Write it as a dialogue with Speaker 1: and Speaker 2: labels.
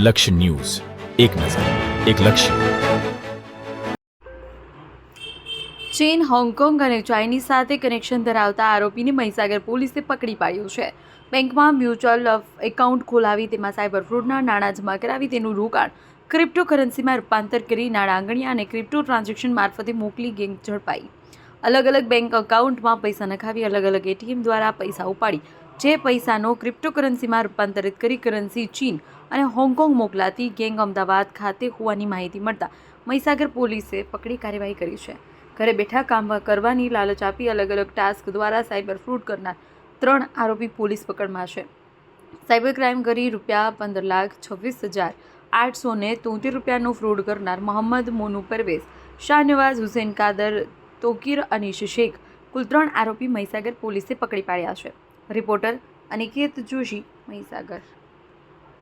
Speaker 1: લક્ષ્ય ન્યૂઝ, એક નજર, એક લક્ષ્ય.
Speaker 2: ચીન, હોંગકોંગ અને ચાઇનીઝ સાથે કનેક્શન ધરાવતા આરોપીને મહીસાગર પોલીસે પકડી પાડ્યો છે. બેંકમાં મ્યુચ્યુઅલ એકાઉન્ટ ખોલાવી તેમાં સાયબર ફ્રોડના નાણાં જમા કરાવી તેનું રોકાણ ક્રિપ્ટોકરન્સીમાં રૂપાંતર કરી નાણાં આંગણિયા અને ક્રિપ્ટો ટ્રાન્ઝેક્શન મારફતે મોકલી ગેંગ ઝડપાઈ. અલગ અલગ બેંક એકાઉન્ટમાં પૈસા નખાવી અલગ અલગ એટીએમ દ્વારા પૈસા ઉપાડી જે પૈસાનો ક્રિપ્ટોકરન્સીમાં રૂપાંતરિત કરી કરન્સી ચીન અને હોંગકોંગ મોકલાતી ગેંગ અમદાવાદ ખાતે હોવાની માહિતી મળતા મહીસાગર પોલીસે પકડી કાર્યવાહી કરી છે. ઘરે બેઠા કામ કરવાની લાલચ આપી અલગ અલગ ટાસ્ક દ્વારા સાયબર ફ્રોડ કરનાર 3 આરોપી પોલીસ પકડમાં છે. સાયબર ક્રાઇમ કરી ₹15,26,873 રૂપિયાનો ફ્રોડ કરનાર મોહમ્મદ મોનુ પરવેઝ, શાહનવાઝ હુસૈન કાદર, તોકીર અનીશ શેખ કુલ 3 આરોપી મહીસાગર પોલીસે પકડી પાડ્યા છે. રિપોર્ટર અનિકેત જોશી, મહીસાગર.